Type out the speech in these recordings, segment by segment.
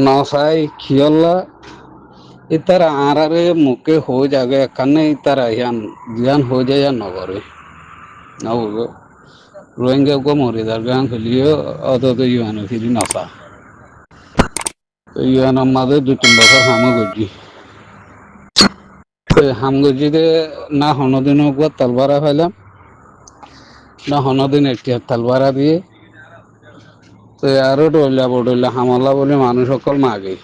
নসাই খিয়ল্লা ইতার আরারে মুখে হয়ে যাবে এখানে ইতার ইয়ান জ্ঞান হয়ে যায় নগরে না বলবো রোহিঙ্গা গো মরে যার গান ফেলিও অত ইউএন ফিরি নসা ইউএন আমাদের 2-3 বছর হামো গজি হাম গজিতে না হনদিন একবার তালবারা ফেলাম না হনদিন একটি তালবারা দিয়ে তো আরো ডইলা হামলা বলে মানুষ সকল মাগে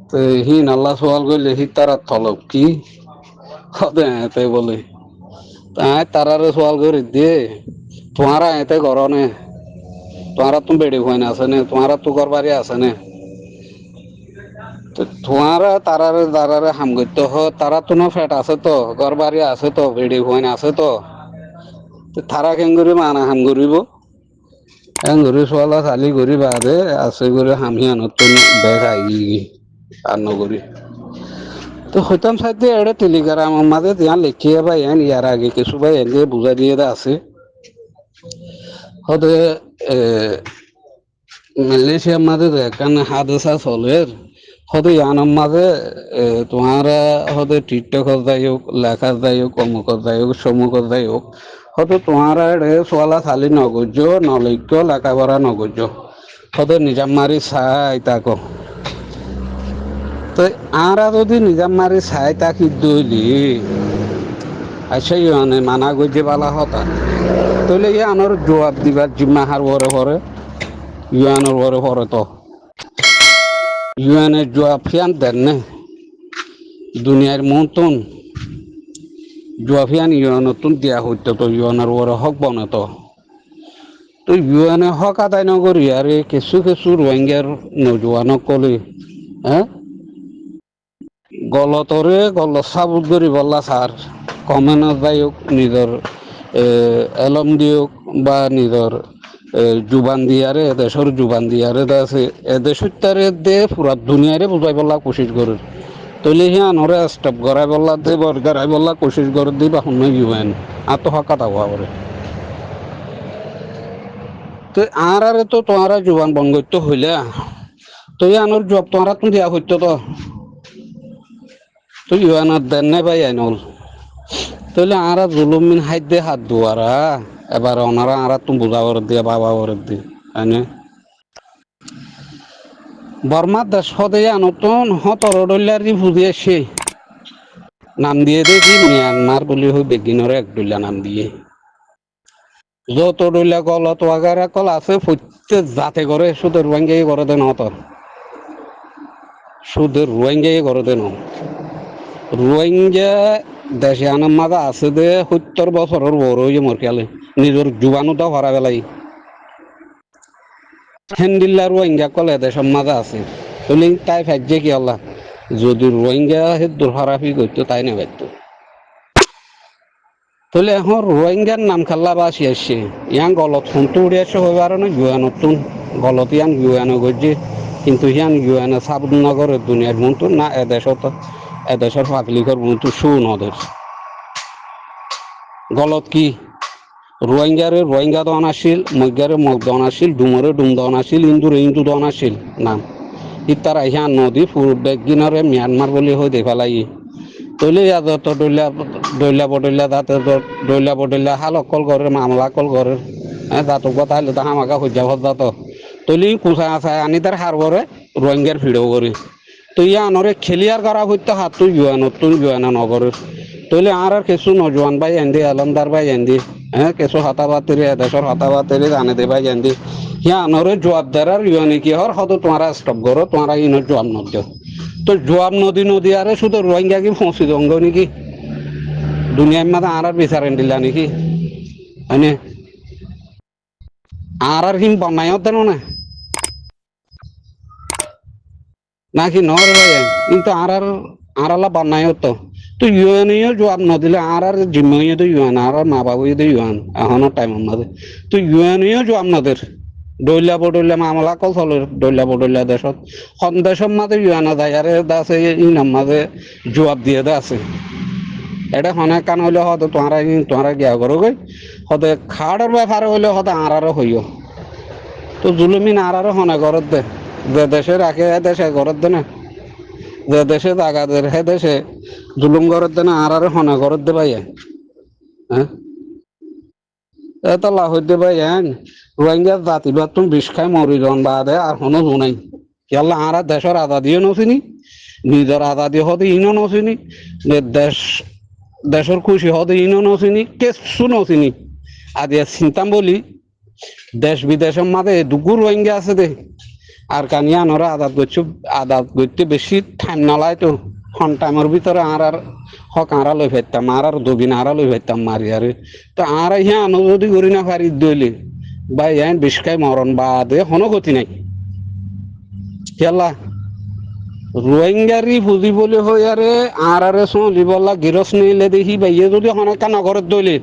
তো হি নাল্লা সওয়াল করলে হি তারা তলব কি হবে তাই বলে তাই তারারে সওয়াল করে দিয়ে তোমারা এতে করো নে তোমারা তুমি বেড়ে হয় না আছে নে তোমারা তো বাড়ি আছে নে তো তোমারা তারারে দারারে হাম করতে হ তারা তো না ফ্যাট আছে তো ঘর বাড়ি আছে তো বেড়ে হয় না আছে তো তারা কেঙ্গুরি মানা হাম করিব এঙ্গুরি সোয়ালা চালি করি বাদে আছে করে হামিয়া নতুন বেগ আই আর নগরী তো হইতাম সাইডে এড়ে টেলিগ্রাম আমাদের ત્યાં লিখিয়ে ভাই এন ইয়ার আগে কিছু ভাই এনে বুঝা দিয়ে আছে হতে মালয়েশিয়ার মাঝে এখানে হাদসা চলের হতে ইয়ানোর মাঝে তোমারা হতে টিকটক যাই হোক লেখা যাই হোক অমুক যাই হোক সমুক যাই হোক হতে তোমারা এড়ে সোয়ালা চালি নগর্য নলৈক্য লেখাপড়া নগর্য হতে নিজাম মারি চাই তাকো তো আরা যদি নিজাম মারি চাই তাক দইলি আচ্ছা ইয়ে মানা গজে বালা হতা তাহলে ইয়ে আনোর জবাব দিবার জিম্মা হার ভরে ভরে ইউএনের ভরে ভরে তো ইউএনের জবাব ফিয়ান দেন না দুনিয়ার মতন জবাব ফিয়ান ইউএনতন দিয়া হইতো তো ইউএনের ভরে হক বনে তো ইউএনে হক আদায় নকরি আরে কিছু কিছু রোহিঙ্গার নজওয়ানক কলে হ্যাঁ গলতরে গল সাবুত করি বললা স্যার কমেনত যাইক নিজের এলম দিয়ক বা নিজের জুবান দিয়ারে এদেশের জুবান দিয়ারে আছে এদেশের তারে দে পুরা দুনিয়ারে বুঝাই বললা কোশিশ করে তৈলে হি আনরে স্টপ করাই বললা দে বরগারাই বললা কোশিশ করে দি বা শুনে ইউএন আত্মহকা দাওয়া করে তো আরে তো তোমারা জুবান বন করতে হইলে তো আনোর জব তোমারা তুমি দিয়া হইতো তো তো ইউএনত দেন নাই ভাই আইনল তাহলে আরা জুলুমিন হাইদে হাত দুয়ারা এবার ওনারা আরা তুমি বুঝা করে দিয়ে বাবা করে দিয়ে তাই বর্মার দেশ হদে নতুন হতরডল্লারি বুঝিয়েছে নাম দিয়ে দেখি মিয়ানমার বলি হই বেগিনরে একডুল্লা নাম দিয়ে যত ডল্লা কল তো আগারা কল আছে প্রত্যেক জাতে করে সুদের রোহিঙ্গাই করে দেন হত সুদের রোহিঙ্গাই করে দেন রোহিঙ্গা দেশে আনার মাঝে আছে দে 70 বছরের বড় হয়ে মরকালে নিজের জুবানুটা ভরা বেলাই হেন্দিল্লা রোহিঙ্গা কলে দেশের মাঝে আছে তাহলে তাই ভাজ্যে কি আল্লাহ যদি রোহিঙ্গা হে দুর্হারাফি করতো তাই না ভাবতো তাহলে এখন রোহিঙ্গার নাম খাল্লা বাসি আসছে ইয়াং গলত ফোনটো উড়ে আসছে হয়ে আর না ইউএনতুন গলত ইয়াং ইউএন করছে কিন্তু ইয়াং ইউএন সাবনগরের দুনিয়ার মতো না এদেশের পাবলিকের মতো শু নদের গলত কি রোহিঙ্গারে রোহিঙ্গা দন আসিল মজ্ঞারে মগ দন আসিল ডুমরে ডুম দন আসিল ইন্দুরে ইন্দু দন আসিল নাম ইতার আহিয়া নদী বেগিনরে ম্যানমার বলি হয়ে দেখালাই তৈলে যত ডইলা ডইলা বডইলা তাতে ডইলা বডইলা হাল অকল করে মামলা কল করে হ্যাঁ দাঁতক কথা হলে তো হামাকা হজ্জা ভদ্দা তো তৈলি কুচা আচায় আনি তার হার করে রোহিঙ্গার ভিডিও করে তো ইয়া আনরে খেলিয়ার করা হইতো হাত তুই জুয়ানো নগরের তৈলে আর কিছু নজওয়ান ভাই এন্দি আলমদার ভাই এন্দি হ্যাঁ কিছু হতাবাতিরে এদেশের হতাবাতিরে জানে দে ভাই এন্দি ইয়া আনরে জবাবদার আর ইউনি কি হর হতো তোমারা স্টপ করো তোমারা ইনের জবাব নদিও তো জবাব নদী আরে শুধু রোহিঙ্গা কি ফসি দঙ্গ নাকি দুনিয়ার মাঝে আর বিচারেন দিলা নাকি হয়নে আর হিম বানাইও দেন না নাকি নরে ভাই কিন্তু আর আল্লাহ বানাইও তো তো ইউএনও জবাব নদিলে আর জিম্মাইয়ে তো ইউএন আর মা বাবু তো ইউএন এখনো টাইমের মাঝে তো ইউএনও জবাব নদের ডইলা বডইলা মামলা কল চলে ডইলা বডইলা দেশত সন্দেশৰ মাঝে ইউএনা যায় আর আছে ইনাম মাঝে জবাব দিয়ে দে আছে এটা হনে কান হইলে হয়তো তোমারা গিয়া করো গই হতে খাড়ের ব্যাপারে হইলে হতে আর হইও তো জুলুমিন আর হনে ঘরত দে যে দেশে রাখে হে দেশে ঘরত দে না, যে দেশে জাগাদের হে দেশে জুলুম ঘরত দে না, আর হনে ঘরত দে ভাই। হ্যাঁ, এটা লাহইতে ভাই হ্যাঁ, রোহিঙ্গা জাতিবাদ তুমি বিষ খাই মরি জন বাদে আর হনো শুনাই কেলা আর দেশের আজাদিও নছিনি, নিজের আজাদি হতে ইনো নছিনি, দেশ দেশের খুশি হতে ইনো নছিনি, কেসু নছিনি। আজ চিন্তাম বলি দেশ বিদেশের মাঝে দুগুর রোহিঙ্গা আছে দে, আর কানিয়া নরা আদাত করতে বেশি টাইম নালায় তো, হন টাইমের ভিতরে আর হক আঁরা লই ফেরতাম, আর দুবিন আঁরা লই ফেরতাম মারি আরে। তো আর হ্যাঁ আনো যদি করি না পারি দইলে ভাই হ্যাঁ বিষ খাই মরণ বাদে কোনো গতি নাই খেলা। রোহিঙ্গারি বুঝি বলে হই আরে আর চলিবলা গিরস নিলে দেখি বাইয়ে যদি হনকা নগরের দইলে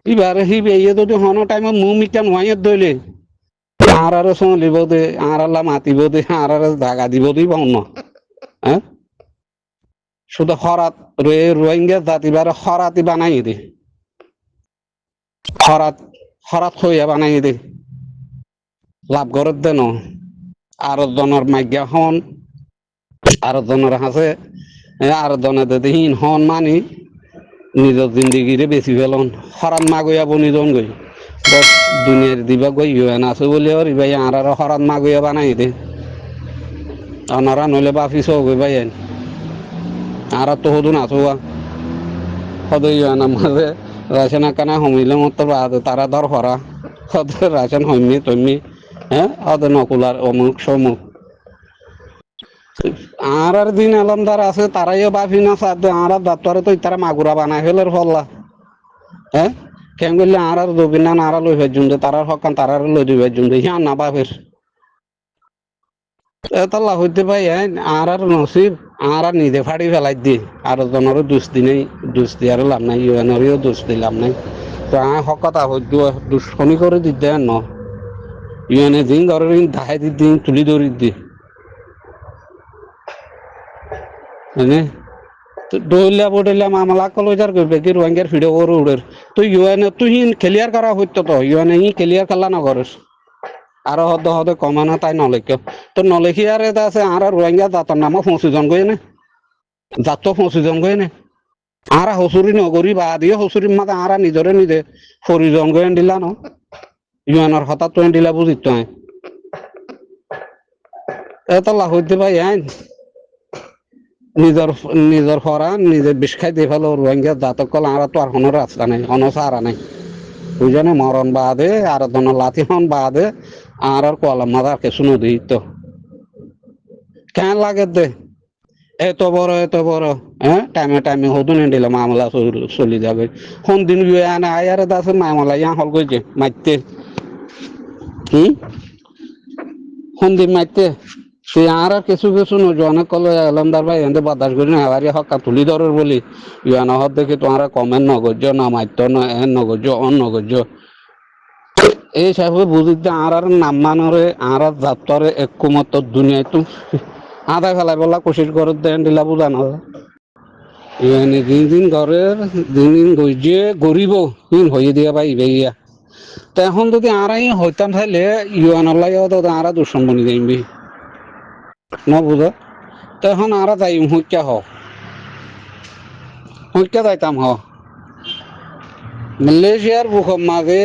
এবারে সি বাইয়ে যদি হন টাইমত মু মিটা নোয়াইয়ের দইলে আর চলিব দে, আর মাতিব দে, আর জাগা দিব দি পাও ন। হ্যাঁ, শুধু খরাত রোহিঙ্গা জাতিবারে খরাতি বানাই দে, খরাত খরাত খইয়া বানাই দে লাভ ঘরত দে ন। আর জনের মাইগা হন আর জনের হাসে, আর জনে দে হিন হন মানি নিজের জিন্দিগিরে বেশি ফেলন খরাত মাগইয়া বনি জন গই বস দুনিয়ার দিবা গই ইউএন আছে বলে আর ভাই আর খরাত মাগইয়া বানাই দে অনারা নইলে বাফি সব ভাই আর তো হদুন আছোয়া সদয় ইউএন মাঝে রাশন কানা হমিলে মতো বাদ তারা ধর হরা সদ রাশন হমি তমি হ্যাঁ অদ নকুলার অমুক সমুক আর দিন আলমদার আছে তারাইও বাফি না সাথে আর দাঁতরে তো তারা মাগুরা বানাই ফেলের ফল্লা। হ্যাঁ, কেন করলে আর রবিনা নারা লই ফের জুমদে তারার হকান তারার লই দিবে জুমদে হ্যাঁ না বাফের এটা হইতে পাই হ্যাঁ আর নসিব আর নিজে ফাড়ি ফেলাই দি আর জনেরও দুস্তি নেই, দুস্তি আর লাভ নাই, ইউএনরিও দুস্তি লাভ নাই। তো হকতা হইতো দুষ্কনি করে দিতে ন ইউএনএ দিন ঘরের ধাই দিন তুলি ধরি দি হ্যাঁ। দৌলিয়া বদলিয়া মামলা কলেজার করবে কি রোহিঙ্গার ভিডিও করে উড়ের তুই ইউএনএ তুই ক্লিয়ার করা হইতো তো ইউএনএ ক্লিয়ার করলা না করস আর হদে হদে কমানো তাই নলেখ তো নলেখি আর এটা আছে আর রোহিঙ্গা জাতর নামও 25 গয়ে নে জাত 25 গয়ে নে আর হসুরি নগরী বা দিয়ে হসুরির মাঝে আর নিজরে নিজে 40 গয়ে দিলা ন ইউএনর হঠাৎ তো দিলা বুঝিত এটা লাভ হইতে পাই আইন নিজের নিজের ফরা নিজে বিষ খাই দিয়ে ফেলো রোহিঙ্গা জাতক কল আর তো আর কোনো রাস্তা নাই কোনো সারা নাই বুঝানে মরণ বাদে আর ধন লাথি হন বাদে আর কলম মাদার কিছু নদী তো কেন লাগে দে এত বড় হ্যাঁ টাইমে টাইমে হতুন দিলে মামলা চলি যাবে কোন দিন গিয়ে আনে আয়ারে দাসে মামলা ইয়া হল গইছে মারতে কোন দিন মারতে সে আর কিছু কিছু নজনে কলে আলমদার ভাই এনে বাদাস করি না এবারে হকা তুলি ধরের বলি ইয়ান হত দেখি তোমার কমেন্ট নগর্য না মারত না এন নগর্য অন নগর্য এই সাহেব বুঝিতে আর নাম মানরে আর যাত্রারে একমত দুনিয়ায় তো আধা ফেলাই বলা কোশিশ করে দেন দিলা বুঝানো ইয়ানি দিন দিন ঘরের দিন দিন গইজে গরিব হিন হয়ে দিয়া পাই ইয়া তা এখন যদি আরাই হইতাম তাহলে ইউএনলাই আর দুশ্মন বনি যাইবি ন বুঝ তখন আর যাইম হইকা হইকা যাইতাম মালয়েশিয়ার বুকম মাঝে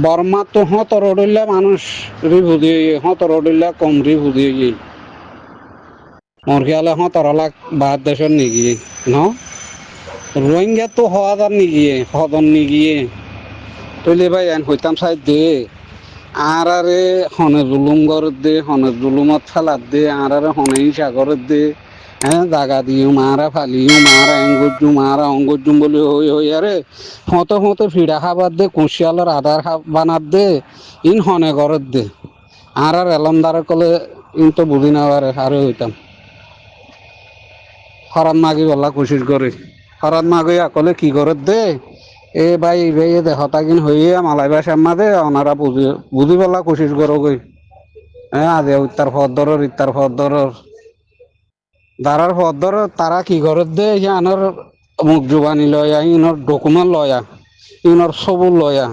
বর্মা তো হতরডল্লা মানুষ রি হতরডল্লা কম রি বুঝিয়ে মোর খেয়ালে 17 লাখ বাহার দেশের নিগিয়ে ন রোহিঙ্গা তো হওয়া নিগিয়ে হদন নিগিয়ে তৈলে ভাই এন হইতাম সাইড দে আর আরে হনে জুলুম গরত দে হনে জুলুমত ফেলাত দে আর আরে হনে হিংসা গরত দে হ্যাঁ জাগা দিও মারা ফালিও মারা এঙ্গজুম মারা অঙ্গজুম বলে হই আরে হতে ফিডা খাবার দে কুশিয়ালের আধার বানাত দে ইন হনে গরত দে আর এলমদারে কলে ইন তো বুঝি না আরে হইতাম হরাত মাগি বলা কোশিশ করে হরাত মাগি আকলে কি গরত দে এ ভাই ভাই দেহতা কিন হইয়া মালাই বাসার মাঝে ওনারা বুঝি বলা কোশিশ করো গই হ্যাঁ আজ ইত্তার ফদ্দরের দারার ফদ্দর তারা কি ঘরত দে আনার মুখ জুবানি লয়া ইনর ডকুমেন্ট লয়া ইনর সবুর লয়া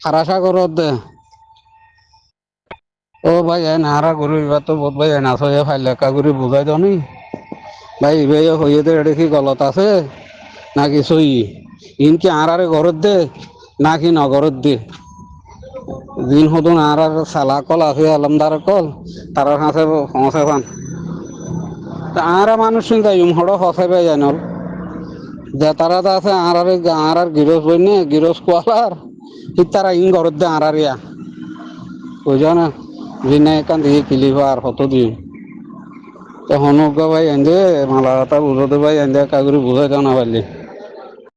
খারাসা করত দে ও ভাই নাহারা গরু এবার তো বহুত ভাই নাচ হয়ে ফাইল একা করে বুঝাই দাও নি ভাই ভাই হয়ে দে এটা কি গলত আছে নাকি সই ইনকি আরে ঘরত দে নাকি নগরত দে দিন হদুন আর সালা কল আছে আলমদার কল তার কাছে পৌঁছে পান আর মানুষ চিন্তা হড় হসে পাই জানল যে তারা তো আছে আর গিরস বই নে গিরস কোয়ালার ঠিক তারা ইন ঘরত দে আর ইয়া বুঝো না দিনে এখান দিয়ে কিলিবা আর কত দিন তখন ভাই এনে মালা কথা বুঝতে ভাই এনে কাগুরি বুঝাই দাও না পারলি